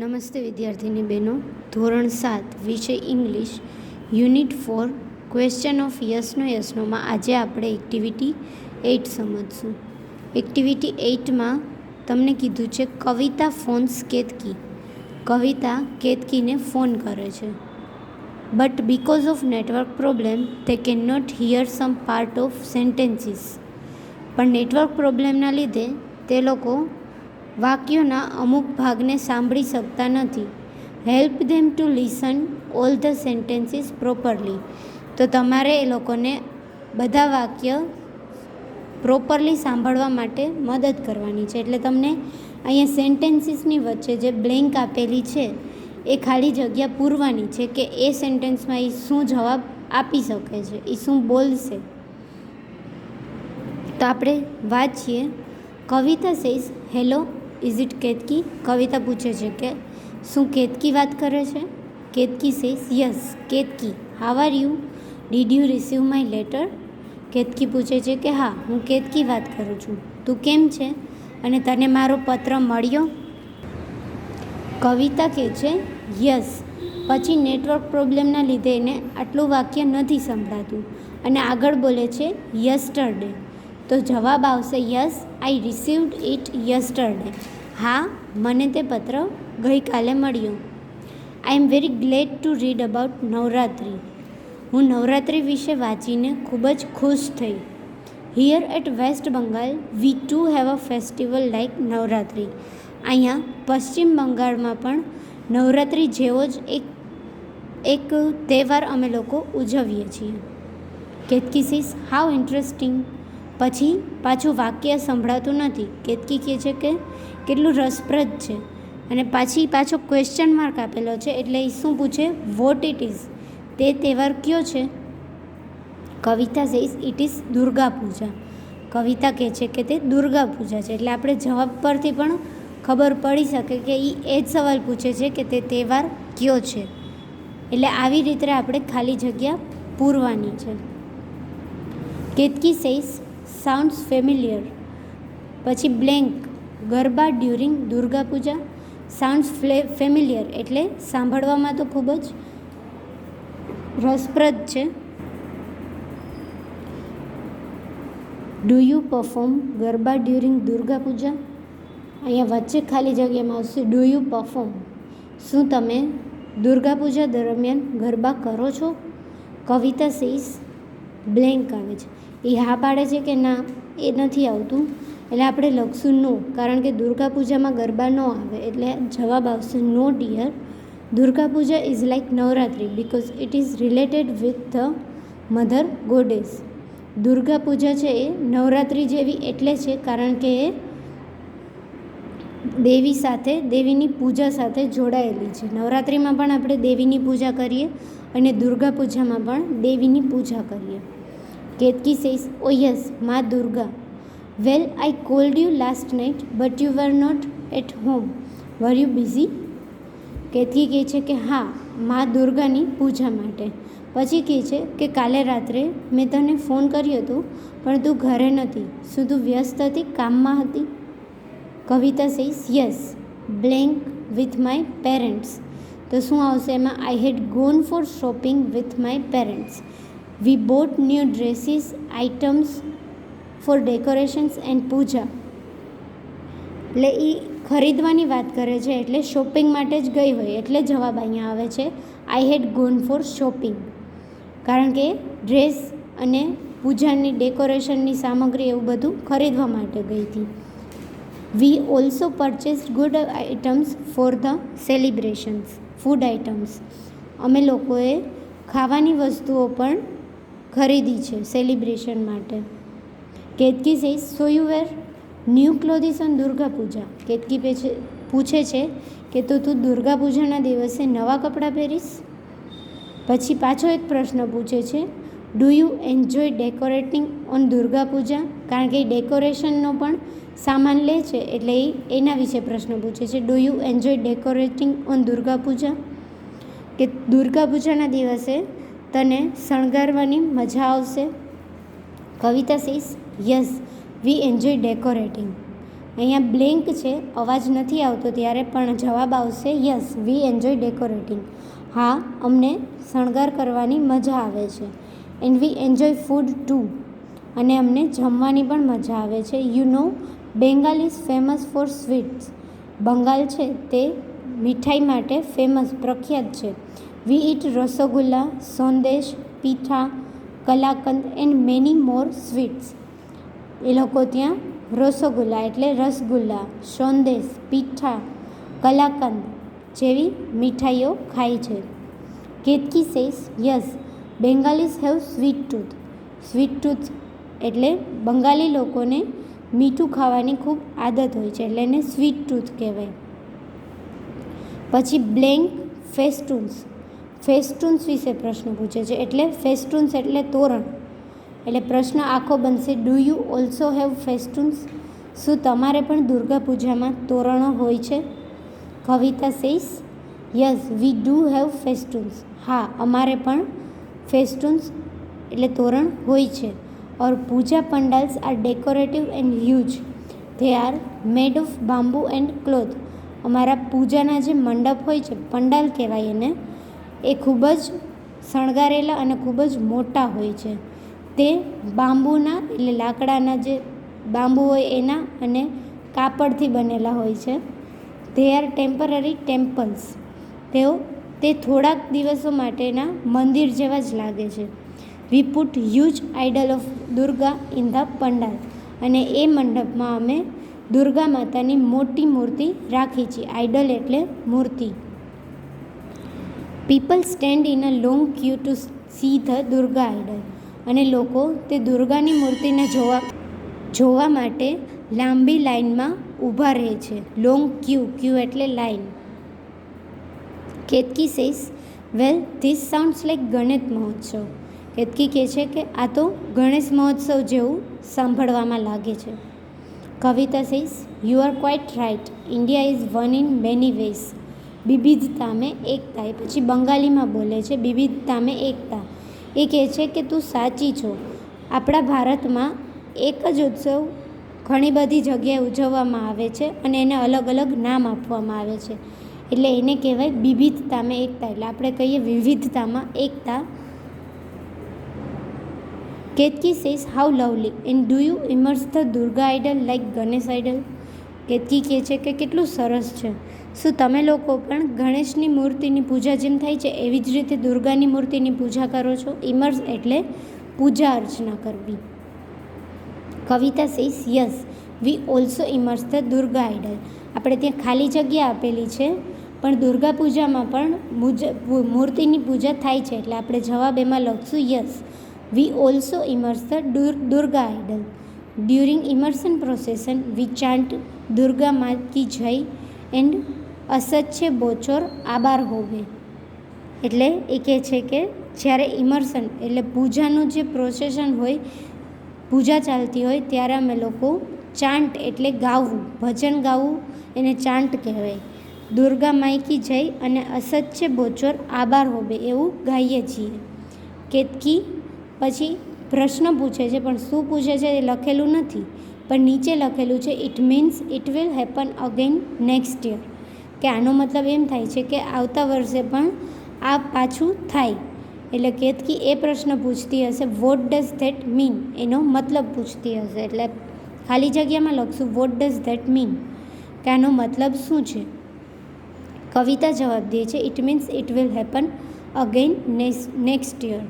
નમસ્તે વિદ્યાર્થીની બહેનો. ધોરણ 7 વિષય ઇંગ્લિશ યુનિટ 4 ક્વેશ્ચન ઓફ યસનો યસનોમાં આજે આપણે એક્ટિવિટી 8 સમજશું. એક્ટિવિટી 8માં તમને કીધું છે કવિતા ફોન્સ કેતકી. કવિતા કેતકીને ફોન કરે છે. But because of network problem તે can not hear some part of sentences. પણ નેટવર્ક પ્રોબ્લેમના લીધે તે લોકો વાક્યોના અમુક ભાગને સાંભળી શકતા નથી. Help them to listen all the sentences properly. તો તમારે એ લોકોને બધા વાક્ય પ્રોપરલી સાંભળવા માટે મદદ કરવાની છે. એટલે તમને અહીંયા સેન્ટેન્સીસની વચ્ચે જે બ્લેન્ક આપેલી છે એ ખાલી જગ્યા પૂરવાની છે કે એ સેન્ટેન્સમાં એ શું જવાબ આપી શકે છે, એ શું બોલશે. તો આપણે વાંચીએ. Kavita says hello, is it Ketki. Kavita પૂછે છે કે શું કેતકી વાત કરે છે. Ketki says yes Ketki. How are you, did you receive my letter. Ketki પૂછે છે કે હા, હું કેતકી વાત કરું છું, તું કેમ છે અને તને મારો પત્ર મળ્યો. કવિતા કહે છે યસ. પછી નેટવર્ક પ્રોબ્લેમના લીધે એને આટલું વાક્ય નથી સંભળાતું અને આગળ બોલે છે યસ્ટરડે. તો જવાબ આવશે yes I received it yesterday. હા, મને તે પત્ર ગઈકાલે મળ્યો. I am very glad to read about Navratri. હું નવરાત્રિ વિશે વાંચીને ખૂબ જ ખુશ થઈ. Here at west Bengal we too have a festival like Navratri. અહીંયા પશ્ચિમ બંગાળમાં પણ નવરાત્રિ જેવો જ એક તહેવાર અમે લોકો ઉજવીએ છીએ. Ketki sees how interesting. પછી પાછું વાક્ય સંભળાતું નથી. કેતકી કહે છે કે કેટલું રસપ્રદ છે અને પાછો ક્વેશ્ચન માર્ક આપેલો છે. એટલે એ શું પૂછે, વોટ ઇટ ઇઝ. તે તહેવાર કયો છે. Kavita says it is Durga Puja. કવિતા કહે છે કે તે દુર્ગા પૂજા છે. એટલે આપણે જવાબ પરથી પણ ખબર પડી શકે કે એ જ સવાલ પૂછે છે કે તે તહેવાર કયો છે. એટલે આવી રીતે આપણે ખાલી જગ્યા પૂરવાની છે. Ketki says sounds familiar. પછી blank garba during Durga Puja. Sounds familiar એટલે સાંભળવામાં તો ખૂબ જ રસપ્રદ છે. Do you perform garba during Durga Puja. અહીંયા વચ્ચે ખાલી જગ્યામાં આવશે ડુ યુ પરફોર્મ. શું તમે દુર્ગા પૂજા દરમિયાન ગરબા કરો છો. કવિતા સેઝ બ્લેન્ક આવે છે. એ હા પાડે છે કે ના એ નથી આવતું. એટલે આપણે લખશું નો, કારણ કે દુર્ગા પૂજામાં ગરબા ન આવે. એટલે જવાબ આવશે no dear. Durga Puja is like Navratri because it is related with the mother goddess. Durga Puja છે એ નવરાત્રિ જેવી એટલે છે કારણ કે એ દેવી સાથે, દેવીની પૂજા સાથે જોડાયેલી છે. નવરાત્રિમાં પણ આપણે દેવીની પૂજા કરીએ અને દુર્ગા પૂજામાં પણ દેવીની પૂજા કરીએ. Ketaki says oh yes Ma Durga. Well I called you last night but you were not at home, were you busy. Ketki કહે છે કે હા, મા દુર્ગાની પૂજા માટે. પછી કહે છે કે કાલે રાત્રે મેં તને ફોન કર્યો હતો પણ તું ઘરે નથી. શું તું વ્યસ્ત હતી, કામમાં હતી. Kavita says yes blank with my parents. તો શું આવશે એમાં, I had gone for shopping with my parents. We bought new dresses items for decorations and puja. એટલે એ ખરીદવાની વાત કરે છે એટલે શોપિંગ માટે જ ગઈ હોય એટલે જવાબ અહીંયા આવે છે આઈ હેડ ગોન ફોર શોપિંગ. કારણ કે ડ્રેસ અને પૂજાની ડેકોરેશનની સામગ્રી એવું બધું ખરીદવા માટે ગઈ હતી. We also purchased good items for the celebrations. Food items અમે લોકોએ ખાવાની વસ્તુઓ પણ ખરીદી છે સેલિબ્રેશન માટે. Ketki says so you wear new clothes on Durga Puja. Ketki પૂછે છે કે તો તું દુર્ગા પૂજાના દિવસે નવા કપડાં પહેરીશ. પછી પાછો એક પ્રશ્ન પૂછે છે do you enjoy decorating on Durga Puja. કારણ કે એ ડેકોરેશનનો પણ સામાન લે છે એટલે એના વિશે પ્રશ્ન પૂછે છે do you enjoy decorating on Durga Puja. કે દુર્ગા પૂજાના દિવસે તને શણગારવાની મજા આવશે. Kavita says yes we enjoy decorating. અહીંયા બ્લેન્ક છે, અવાજ નથી આવતો ત્યારે, પણ જવાબ આવશે યસ વી એન્જોય ડેકોરેટિંગ. હા, અમને શણગાર કરવાની મજા આવે છે. And we enjoy food too, અને અમને જમવાની પણ મજા આવે છે. You know Bengal is famous for sweets. Bengal છે તે મીઠાઈ માટે ફેમસ, પ્રખ્યાત છે. વી ઇટ રસગુલ્લા, સંદેશ, પીઠા, kalakand and many more sweets. એ લોકો ત્યાં રસગુલ્લા એટલે રસગુલ્લા, સંદેશ, પીઠા, કલાકંદ જેવી મીઠાઈઓ ખાય છે. Ketki says yes Bengalis have sweet tooth. Sweet tooth એટલે બંગાળી લોકોને મીઠું ખાવાની ખૂબ આદત હોય છે, એટલે એને સ્વીટ ટૂથ કહેવાય. પછી બ્લેન્ક ફેસ્ટૂન્સ. ફેસ્ટૂન્સ વિશે પ્રશ્ન પૂછે છે, એટલે ફેસ્ટૂન્સ એટલે તોરણ. એટલે પ્રશ્ન આખો બનશે do you also have festoons. શું તમારે પણ દુર્ગા પૂજામાં તોરણો હોય છે? Kavita says yes we do have festoons. હા, અમારે પણ ફેસ્ટૂન્સ એટલે તોરણ હોય છે. Our puja pandals are decorative and huge. They are made of bamboo and cloth. અમારા પૂજાના જે મંડપ હોય છે, પંડાલ કહેવાય એને, એ ખૂબ જ શણગારેલા અને ખૂબ જ મોટા હોય છે. તે બાંબુના એટલે લાકડાના જે બાંબુ હોય એના અને કાપડથી બનેલા હોય છે. They are temporary temples. તે થોડાક દિવસો માટેના મંદિર જેવા જ લાગે છે. We put huge idol of Durga in the pandal. અને એ મંડપમાં અમે દુર્ગા માતાની મોટી મૂર્તિ રાખી છે. આઇડલ એટલે મૂર્તિ. People stand in a long queue to see the Durga idol. અને લોકો તે દુર્ગાની મૂર્તિને જોવા માટે લાંબી લાઇનમાં ઊભા રહે છે. લોંગ ક્યુ એટલે line. Ketaki says well this sounds like Ganesh મહોત્સવ. કેતકી કહે છે કે આ તો ગણેશ મહોત્સવ જેવું સાંભળવામાં લાગે છે. Kavita says you are quite right. India is one in many ways. વિવિધતા મેં એકતા. એ પછી બંગાળીમાં બોલે છે વિવિધતા મેં એકતા. એ કહે છે કે તું સાચી છો. આપણા ભારતમાં એક જ ઉત્સવ ઘણી બધી જગ્યાએ ઉજવવામાં આવે છે અને એને અલગ અલગ નામ આપવામાં આવે છે. એટલે એને કહેવાય વિવિધતામાં એકતા. એટલે આપણે કહીએ વિવિધતામાં એકતા. Ketaki says how lovely and do you immerse the Durga idol like Ganesh idol. Ketaki કહે છે કે કેટલું સરસ છે. શું તમે લોકો પણ ગણેશની મૂર્તિની પૂજા જેમ થાય છે એવી જ રીતે દુર્ગાની મૂર્તિની પૂજા કરો છો? ઇમર્સ એટલે પૂજા અર્ચના કરવી. Kavita says yes we also immerse the Durga idol. આપણે ત્યાં ખાલી જગ્યા આપેલી છે, પણ દુર્ગા પૂજામાં પણ મૂર્તિની પૂજા થાય છે, એટલે આપણે જવાબ એમાં લખશું yes we also immerse the Durga idol. During immersion procession we chant Durga માત કી જય એન્ડ અસચ્છે બોચોર આબાર હોવે. એટલે એ કહે છે કે જ્યારે ઇમર્શન એટલે પૂજાનું જે પ્રોસેશન હોય, પૂજા ચાલતી હોય ત્યારે અમે લોકો ચાન્ટ એટલે ગાવું, ભજન ગાવું એને ચાન્ટ કહેવાય. દુર્ગા માઈ કી જય અને અસચ્છે બોચોર આબાર હોવે એવું ગાઈએ છીએ. કેતકી પછી પ્રશ્ન પૂછે છે, પણ શું પૂછે છે એ લખેલું નથી, પણ નીચે લખેલું છે it means it will happen again next year. કે આનો મતલબ એમ થાય છે કે આવતા વર્ષે પણ આ પાછું થાય. એટલે કેતકી એ પ્રશ્ન પૂછતી હશે વોટ ડઝ ધેટ મીન. એનો મતલબ પૂછતી હશે. એટલે ખાલી જગ્યામાં લખશું વોટ ડઝ ધેટ મીન, કે આનો મતલબ શું છે. કવિતા જવાબ દે છે it means it will happen again next year.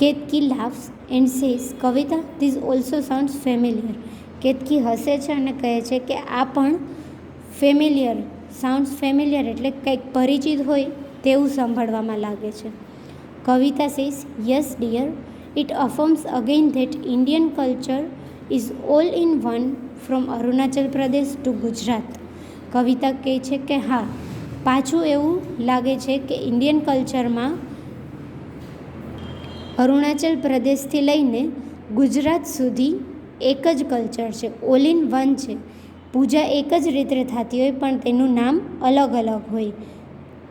Ketaki laughs and says Kavita this also sounds familiar. Ketaki હસે છે અને કહે છે કે આ પણ ફેમિલિયર સાઉન્ડ્સ. ફેમિલિયર એટલે કંઈક પરિચિત હોય તેવું સાંભળવામાં લાગે છે. Kavita says yes dear it affirms again that Indian culture is all in one from Arunachal Pradesh to Gujarat. કવિતા કહે છે કે હા, પાછું એવું લાગે છે કે ઇન્ડિયન કલ્ચરમાં અરુણાચલ પ્રદેશથી લઈને ગુજરાત સુધી એક જ કલ્ચર છે, ઓલ ઇન વન છે. પૂજા એક જ રીતે થતી હોય પણ તેનું નામ અલગ અલગ હોય.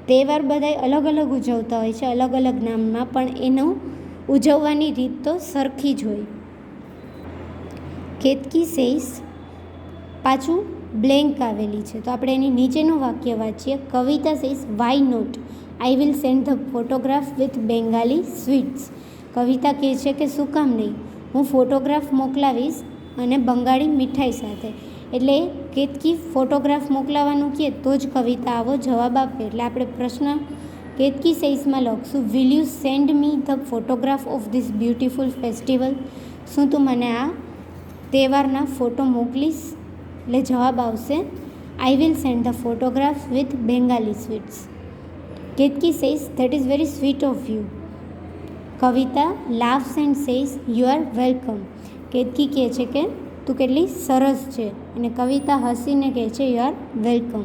તહેવાર બધાય અલગ અલગ ઉજવતા હોય છે, અલગ અલગ નામમાં, પણ એનું ઉજવવાની રીત તો સરખી જ હોય. કેતકી સેઝ પાછું બ્લેન્ક આવેલી છે. તો આપણે એની નીચેનું વાક્ય વાંચીએ. Kavita says why not, I will send the photograph with Bengali sweets. Kavita કહે છે કે શું કામ નહીં, હું ફોટોગ્રાફ મોકલાવીશ અને બંગાળી મીઠાઈ સાથે. એટલે કેતકી ફોટોગ્રાફ મોકલાવાનું કહે તો જ કવિતા આવો જવાબ આપે. એટલે આપણે પ્રશ્ન કેતકી સેઝમાં લખશું, will you send me the photograph of this beautiful festival. શું તું મને આ તહેવારના ફોટો મોકલીશ? એટલે જવાબ આવશે, I will send the photograph with Bengali sweets. Ketaki says that is very sweet of you. Kavita laughs and says you are welcome. Ketaki કહે છે કે તું કેટલી સરસ છે, અને કવિતા હસીને કહે છે યુ આર વેલકમ.